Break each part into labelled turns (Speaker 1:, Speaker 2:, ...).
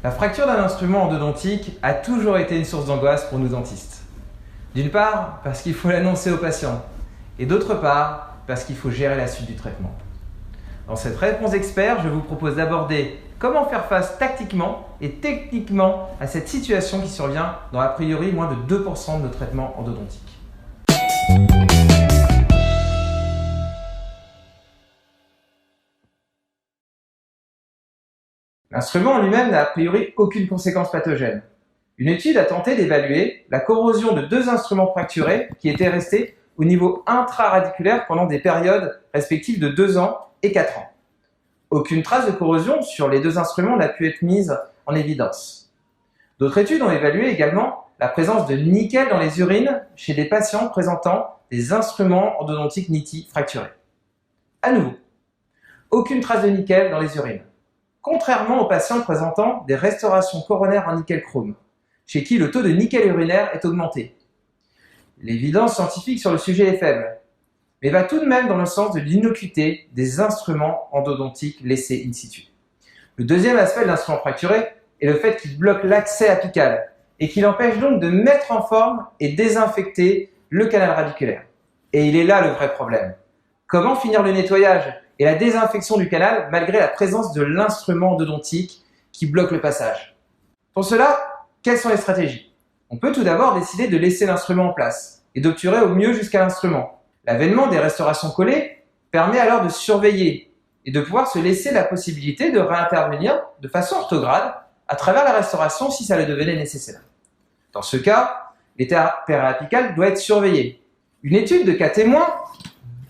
Speaker 1: La fracture d'un instrument endodontique a toujours été une source d'angoisse pour nous dentistes. D'une part, parce qu'il faut l'annoncer aux patients, et d'autre part, parce qu'il faut gérer la suite du traitement. Dans cette réponse expert, je vous propose d'aborder comment faire face tactiquement et techniquement à cette situation qui survient dans a priori moins de 2% de nos traitements endodontiques. L'instrument en lui-même n'a a priori aucune conséquence pathogène. Une étude a tenté d'évaluer la corrosion de 2 instruments fracturés qui étaient restés au niveau intraradiculaire pendant des périodes respectives de 2 ans et 4 ans. Aucune trace de corrosion sur les 2 instruments n'a pu être mise en évidence. D'autres études ont évalué également la présence de nickel dans les urines chez des patients présentant des instruments endodontiques NITI fracturés. À nouveau, aucune trace de nickel dans les urines, contrairement aux patients présentant des restaurations coronaires en nickel chrome, chez qui le taux de nickel urinaire est augmenté. L'évidence scientifique sur le sujet est faible, mais va tout de même dans le sens de l'innocuité des instruments endodontiques laissés in situ. Le deuxième aspect de l'instrument fracturé est le fait qu'il bloque l'accès apical et qu'il empêche donc de mettre en forme et désinfecter le canal radiculaire. Et il est là le vrai problème. Comment finir le nettoyage et la désinfection du canal malgré la présence de l'instrument endodontique qui bloque le passage? Pour cela, quelles sont les stratégies? On peut tout d'abord décider de laisser l'instrument en place et d'obturer au mieux jusqu'à l'instrument. L'avènement des restaurations collées permet alors de surveiller et de pouvoir se laisser la possibilité de réintervenir de façon orthograde à travers la restauration si ça le devenait nécessaire. Dans ce cas, l'état périapical doit être surveillé. Une étude de cas témoins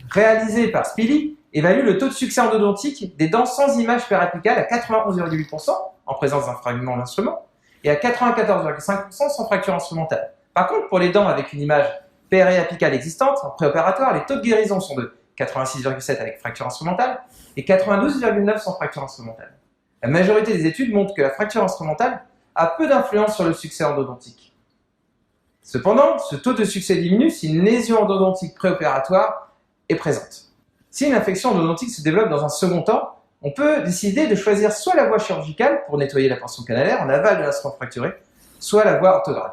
Speaker 1: réalisée par Spilly évalue le taux de succès endodontique des dents sans image périapicale à 91,8% en présence d'un fragment d'instrument et à 94,5% sans fracture instrumentale. Par contre, pour les dents avec une image périapicale existante, en préopératoire, les taux de guérison sont de 86,7 avec fracture instrumentale et 92,9 sans fracture instrumentale. La majorité des études montrent que la fracture instrumentale a peu d'influence sur le succès endodontique. Cependant, ce taux de succès diminue si une lésion endodontique préopératoire est présente. Si une infection endodontique se développe dans un second temps, on peut décider de choisir soit la voie chirurgicale pour nettoyer la portion canalaire en aval de l'instrument fracturé, soit la voie orthograde.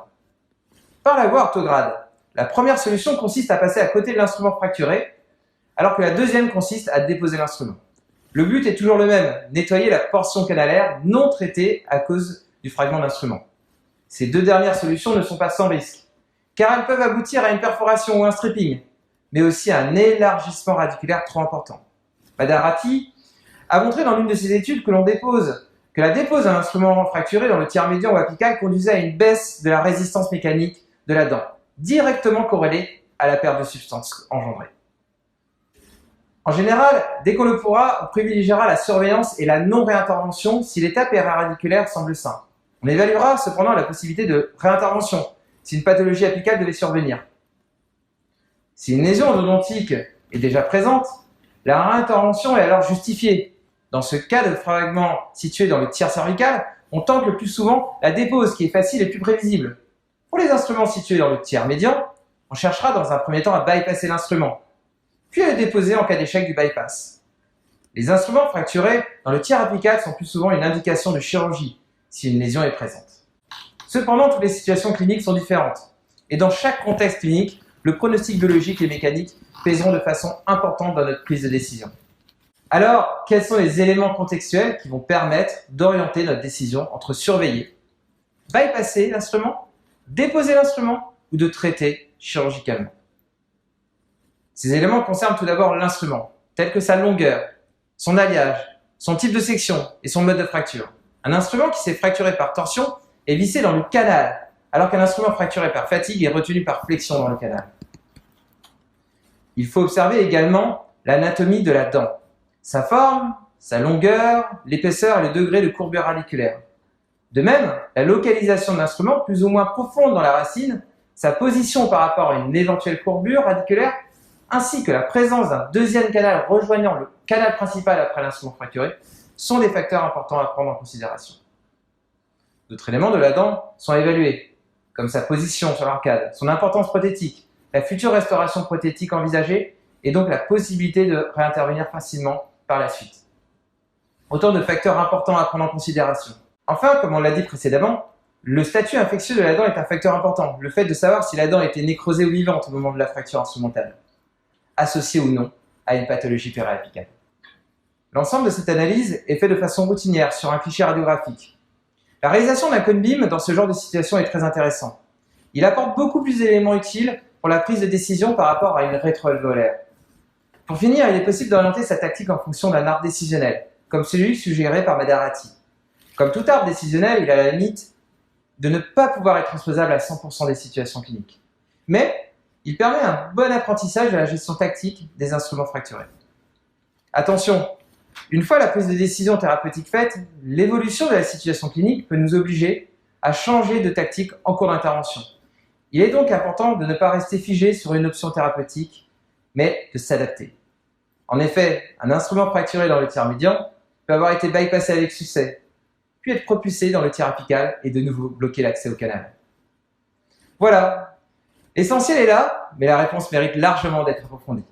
Speaker 1: Par la voie orthograde, la première solution consiste à passer à côté de l'instrument fracturé, alors que la deuxième consiste à déposer l'instrument. Le but est toujours le même, nettoyer la portion canalaire non traitée à cause du fragment d'instrument. Ces 2 dernières solutions ne sont pas sans risque, car elles peuvent aboutir à une perforation ou un stripping, mais aussi à un élargissement radiculaire trop important. Badarati a montré dans l'une de ses études que la dépose d'un instrument fracturé dans le tiers médian ou apical conduisait à une baisse de la résistance mécanique de la dent, directement corrélée à la perte de substance engendrée. En général, dès qu'on le pourra, on privilégiera la surveillance et la non-réintervention si l'état périradiculaire semble sain. On évaluera cependant la possibilité de réintervention si une pathologie apicale devait survenir. Si une lésion endodontique est déjà présente, la réintervention est alors justifiée. Dans ce cas de fragment situé dans le tiers cervical, on tente le plus souvent la dépose qui est facile et plus prévisible. Pour les instruments situés dans le tiers médian, on cherchera dans un premier temps à bypasser l'instrument, puis à le déposer en cas d'échec du bypass. Les instruments fracturés dans le tiers apical sont plus souvent une indication de chirurgie si une lésion est présente. Cependant, toutes les situations cliniques sont différentes et dans chaque contexte clinique, le pronostic biologique et mécanique pèseront de façon importante dans notre prise de décision. Alors, quels sont les éléments contextuels qui vont permettre d'orienter notre décision entre surveiller, bypasser l'instrument, déposer l'instrument ou de traiter chirurgicalement? Ces éléments concernent tout d'abord l'instrument, tel que sa longueur, son alliage, son type de section et son mode de fracture. Un instrument qui s'est fracturé par torsion est vissé dans le canal, alors qu'un instrument fracturé par fatigue est retenu par flexion dans le canal. Il faut observer également l'anatomie de la dent, sa forme, sa longueur, l'épaisseur et le degré de courbure radiculaire. De même, la localisation de l'instrument, plus ou moins profonde dans la racine, sa position par rapport à une éventuelle courbure radiculaire, ainsi que la présence d'un deuxième canal rejoignant le canal principal après l'instrument fracturé, sont des facteurs importants à prendre en considération. D'autres éléments de la dent sont évalués, comme sa position sur l'arcade, son importance prothétique, la future restauration prothétique envisagée et donc la possibilité de réintervenir facilement par la suite. Autant de facteurs importants à prendre en considération. Enfin, comme on l'a dit précédemment, le statut infectieux de la dent est un facteur important, le fait de savoir si la dent était nécrosée ou vivante au moment de la fracture instrumentale, associée ou non à une pathologie périapicale. L'ensemble de cette analyse est fait de façon routinière sur un fichier radiographique. La réalisation d'un cone beam dans ce genre de situation est très intéressant. Il apporte beaucoup plus d'éléments utiles pour la prise de décision par rapport à une rétroalvéolaire. Pour finir, il est possible d'orienter sa tactique en fonction d'un arbre décisionnel, comme celui suggéré par Madarati. Comme tout arbre décisionnel, il a la limite de ne pas pouvoir être transposable à 100% des situations cliniques. Mais il permet un bon apprentissage de la gestion tactique des instruments fracturés. Attention, une fois la prise de décision thérapeutique faite, l'évolution de la situation clinique peut nous obliger à changer de tactique en cours d'intervention. Il est donc important de ne pas rester figé sur une option thérapeutique, mais de s'adapter. En effet, un instrument fracturé dans le tiers médian peut avoir été bypassé avec succès, puis être propulsé dans le tiers apical et de nouveau bloquer l'accès au canal. Voilà, l'essentiel est là, mais la réponse mérite largement d'être approfondie.